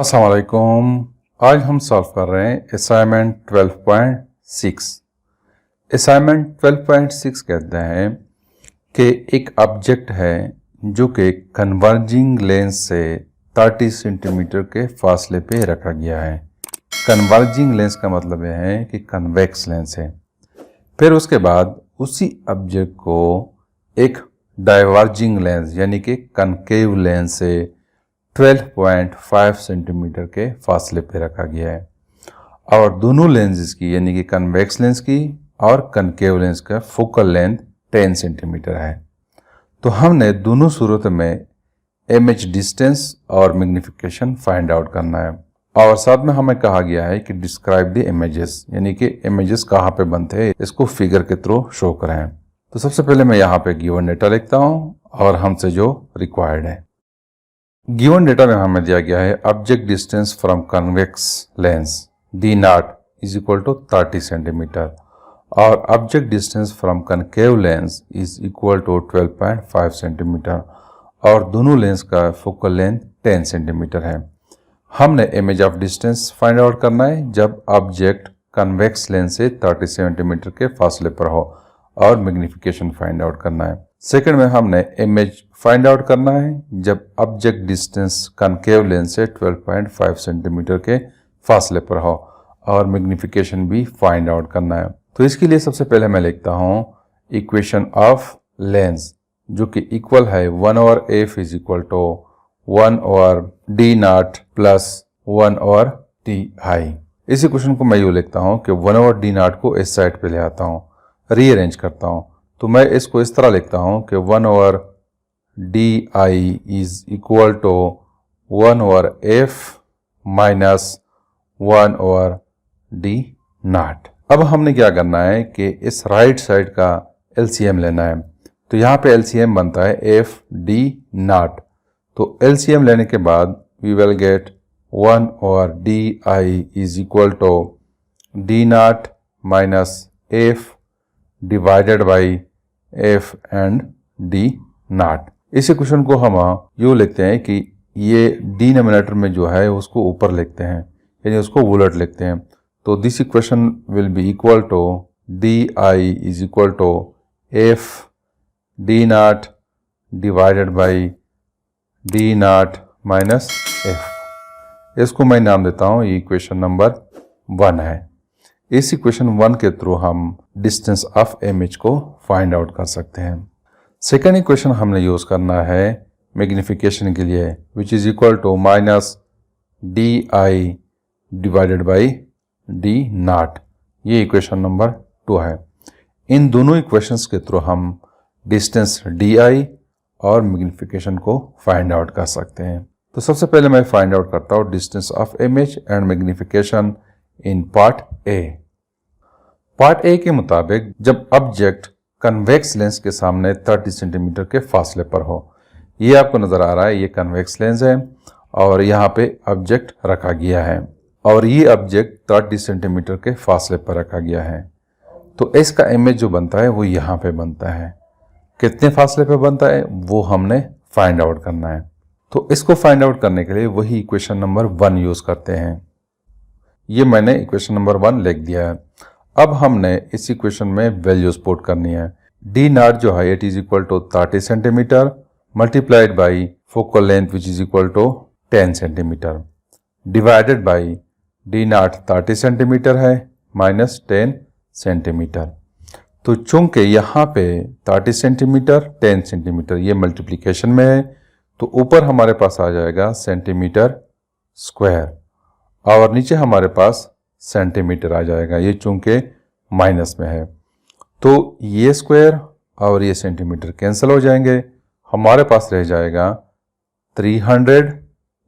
अस्सलाम वालेकुम। आज हम सॉल्व कर रहे हैं असाइनमेंट 12.6। असाइनमेंट 12.6 कहते हैं कि एक ऑब्जेक्ट है जो कि कन्वर्जिंग लेंस से 30 सेंटीमीटर के फासले पे रखा गया है। कन्वर्जिंग लेंस का मतलब यह है कि कन्वेक्स लेंस है। फिर उसके बाद उसी ऑब्जेक्ट को एक डाइवर्जिंग लेंस यानी कि कनकेव लेंस से 12.5 सेंटीमीटर के फासले पे रखा गया है और दोनों लेंसेज की यानी कि कन्वेक्स लेंस की और कनकेव लेंस का फोकल लेंथ 10 सेंटीमीटर है। तो हमने दोनों सूरत में इमेज डिस्टेंस और मैग्नीफिकेशन फाइंड आउट करना है और साथ में हमें कहा गया है कि डिस्क्राइब द इमेजेस यानी कि इमेजेस कहाँ पे बनते हैं इसको फिगर के थ्रू शो करें। तो सबसे पहले मैं यहाँ पे गिवन डेटा लिखता हूँ और हमसे जो रिक्वायर्ड है। गिवन डेटा में हमें दिया गया है object distance from convex lens D not is equal to 30 centimetre और object distance from concave lens is equal to 12.5 centimetre और दोनों लेंस का फोकल लेंथ 10 सेंटीमीटर है। हमने image of distance find out करना है जब ऑब्जेक्ट कन्वेक्स लेंस से 30 सेंटीमीटर के फासले पर हो और मैग्नीफिकेशन फाइंड आउट करना है। सेकंड में हमने इमेज फाइंड आउट करना है जब ऑब्जेक्ट डिस्टेंस कनकेव लेंस से 12.5 सेंटीमीटर के फासले पर हो और मैग्नीफिकेशन भी फाइंड आउट करना है। तो इसके लिए सबसे पहले मैं लिखता हूँ इक्वेशन ऑफ लेंस जो कि इक्वल है 1/f is equal to 1/d not plus 1/ti। इस इक्वेशन को मैं यूँ लिखता हूँ कि 1/d नॉट को इस साइड पे ले आता हूँ, रीअरेंज करता हूँ। तो मैं इसको इस तरह लिखता हूँ कि 1/di is equal to 1/f minus 1/d not. अब हमने क्या करना है कि इस राइट साइड का एलसीएम लेना है। तो यहाँ पे एलसीएम बनता है एफ डी नॉट। तो एलसीएम लेने के बाद we will get 1/di is equal to D not minus F divided by F and D not. इस इक्वेशन को हम यूँ लिखते हैं कि ये डिनोमिनेटर में जो है उसको ऊपर लिखते हैं यानी उसको उलट लिखते हैं। तो this equation will be equal to D I is equal to F D not divided by D not minus F. इसको मैं नाम देता हूँ, ये इक्वेशन नंबर 1 है। इस इक्वेशन 1 के थ्रू हम डिस्टेंस ऑफ इमेज को फाइंड आउट कर सकते हैं। सेकेंड इक्वेशन हमने यूज करना है मैग्नीफिकेशन के लिए which is equal to minus D I divided by D not. ये इक्वेशन नंबर 2 है। इन दोनों इक्वेशंस के थ्रू हम डिस्टेंस डी आई और मैग्नीफिकेशन को फाइंड आउट कर सकते हैं। तो सबसे पहले मैं फाइंड आउट करता हूँ distance of image and magnification in part A. Part A के मुताबिक जब ऑब्जेक्ट कन्वेक्स लेंस के सामने 30 सेंटीमीटर के फासले पर हो, ये आपको नजर आ रहा है, ये कन्वेक्स लेंस है और यहाँ पे ऑब्जेक्ट रखा गया है और ये ऑब्जेक्ट 30 सेंटीमीटर के फासले पर रखा गया है। तो इसका इमेज जो बनता है वो यहाँ पे बनता है। कितने फासले पे बनता है वो हमने फाइंड आउट करना है। तो इसको फाइंड आउट करने के लिए वही इक्वेशन नंबर 1 यूज करते हैं। ये मैंने इक्वेशन नंबर 1 लिख दिया है। अब हमने इस इक्वेशन में वैल्यूज पुट करनी है। डी नॉट जो है it is equal to 30 centimetre multiplied by focal length which is equal to 10 centimetre divided by D not 30 centimetre है माइनस 10 सेंटीमीटर। तो चूंकि यहाँ पे 30 सेंटीमीटर 10 सेंटीमीटर ये मल्टीप्लिकेशन में है तो ऊपर हमारे पास आ जाएगा सेंटीमीटर स्क्वायर और नीचे हमारे पास सेंटीमीटर आ जाएगा, ये चूंकि माइनस में है। तो ये स्क्वायर और ये सेंटीमीटर कैंसिल हो जाएंगे, हमारे पास रह जाएगा 300।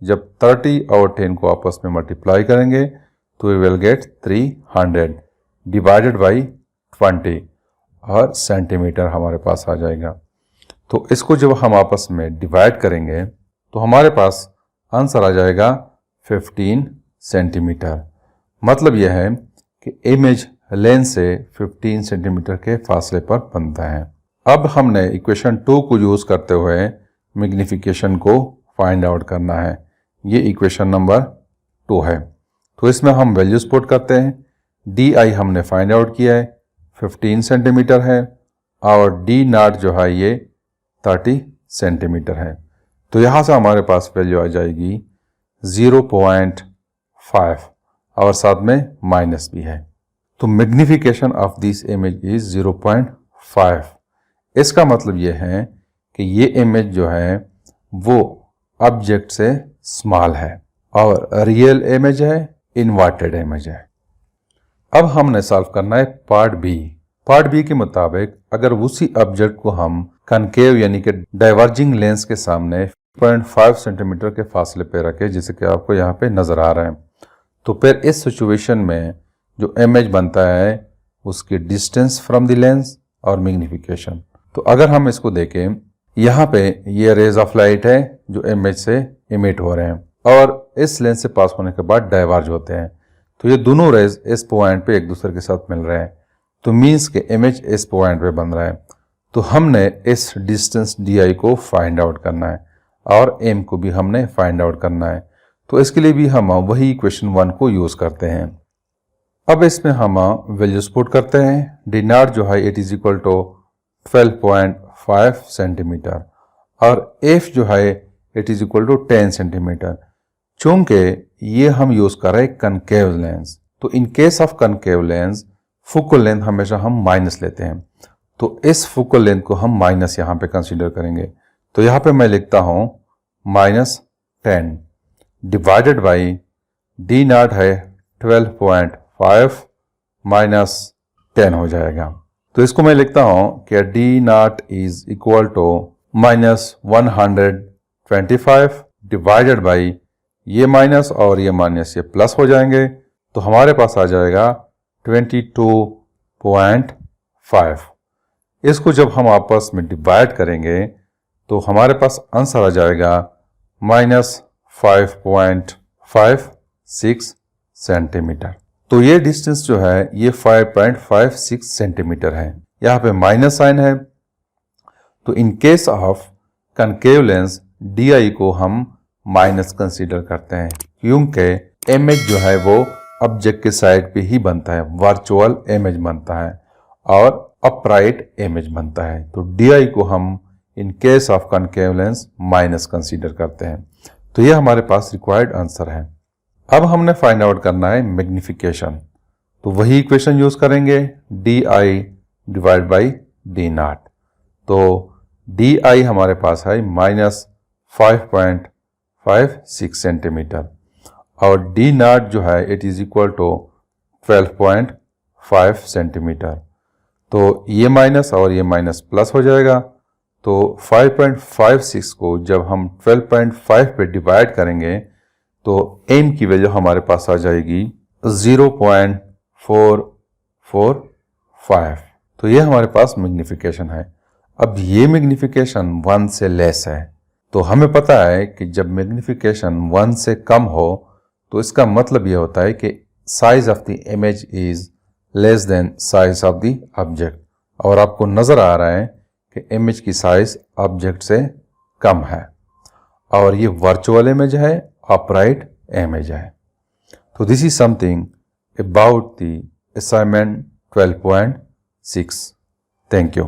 जब 30 और 10 को आपस में मल्टीप्लाई करेंगे तो we will get 300 divided by 20 और सेंटीमीटर हमारे पास आ जाएगा। तो इसको जब हम आपस में डिवाइड करेंगे तो हमारे पास आंसर आ जाएगा 15 सेंटीमीटर। मतलब यह है कि इमेज लेंस से 15 सेंटीमीटर के फासले पर बनता है। अब हमने इक्वेशन 2 को यूज करते हुए मैग्नीफिकेशन को फाइंड आउट करना है। ये इक्वेशन नंबर 2 है। तो इसमें हम वैल्यूज पुट करते हैं। डी आई हमने फाइंड आउट किया है 15 सेंटीमीटर है और डी नॉट जो है ये 30 सेंटीमीटर है। तो यहाँ से हमारे पास वैल्यू आ जाएगी 0.5 और साथ में माइनस भी है। तो magnification of this image is 0.5। इसका मतलब ये है कि ये इमेज जो है वो ऑब्जेक्ट से स्मॉल है और रियल इमेज है, इन्वर्टेड इमेज है। अब हमने सॉल्व करना है पार्ट बी। पार्ट बी के मुताबिक अगर उसी ऑब्जेक्ट को हम कनकेव यानी कि डाइवर्जिंग लेंस के सामने 0.5 सेंटीमीटर के फासले पे रखें, जैसे कि आपको यहाँ पे नजर आ रहा है, तो फिर इस सिचुएशन में जो इमेज बनता है उसकी डिस्टेंस फ्रॉम द लेंस और मैग्निफिकेशन। तो अगर हम इसको देखें, यहाँ पे ये रेज ऑफ लाइट है जो इमेज से इमिट हो रहे हैं और इस लेंस से पास होने के बाद डाइवर्ज होते हैं। तो ये दोनों रेज इस पॉइंट पे एक दूसरे के साथ मिल रहे हैं, तो मीन्स के इमेज इस पॉइंट पे बन रहा है। तो हमने इस डिस्टेंस डी आई को फाइंड आउट करना है और एम को भी हमने फाइंड आउट करना है। तो इसके लिए भी हम वही इक्वेशन 1 को यूज करते हैं। अब इसमें हम वैल्यूज पुट करते हैं। डी नॉट जो है it is equal to 12.5 centimetre और एफ जो है it is equal to 10 centimetre. चूंकि ये हम यूज कर रहे हैं कनकेव लेंस, तो in case of concave lens focal length हमेशा हम माइनस लेते हैं। तो इस फोकल लेंथ को हम माइनस यहाँ पे कंसीडर करेंगे। तो यहाँ पे मैं लिखता हूँ -10 डिवाइडेड बाई डी नॉट है 12.5 -10 हो जाएगा। तो इसको मैं लिखता हूं कि D not is equal to -125 divided by ये माइनस और ये माइनस ये प्लस हो जाएंगे, तो हमारे पास आ जाएगा 22.5। इसको जब हम आपस में डिवाइड करेंगे तो हमारे पास आंसर आ जाएगा -5.56 सेंटीमीटर। तो ये डिस्टेंस जो है ये 5.56 सेंटीमीटर है। यहाँ पे माइनस साइन है। तो in case of concave lens D I को हम माइनस कंसीडर करते हैं, क्योंकि इमेज जो है वो ऑब्जेक्ट के साइड पे ही बनता है, वर्चुअल इमेज बनता है और अपराइट इमेज बनता है। तो डी आई को हम in case of concave lens minus consider करते हैं। तो ये हमारे पास रिक्वायर्ड आंसर है। अब हमने फाइंड आउट करना है मैग्निफिकेशन। तो वही इक्वेशन यूज करेंगे, D I divide by D not. तो डी आई हमारे पास है -5.56 सेंटीमीटर और डी नॉट जो है it is equal to 12.5 centimetre. तो ये माइनस और ये माइनस प्लस हो जाएगा। तो 5.56 को जब हम 12.5 पे डिवाइड करेंगे तो एम की वैल्यू हमारे पास आ जाएगी 0.445। तो ये हमारे पास मैग्निफिकेशन है। अब ये मैग्निफिकेशन 1 से लेस है। तो हमें पता है कि जब मैग्निफिकेशन 1 से कम हो तो इसका मतलब ये होता है कि size of the image is less than size of the object. और आपको नजर आ रहा है कि इमेज की साइज ऑब्जेक्ट से कम है और ये वर्चुअल इमेज है, अपराइट इमेज है। तो this is something about the assignment 12.6। Thank you.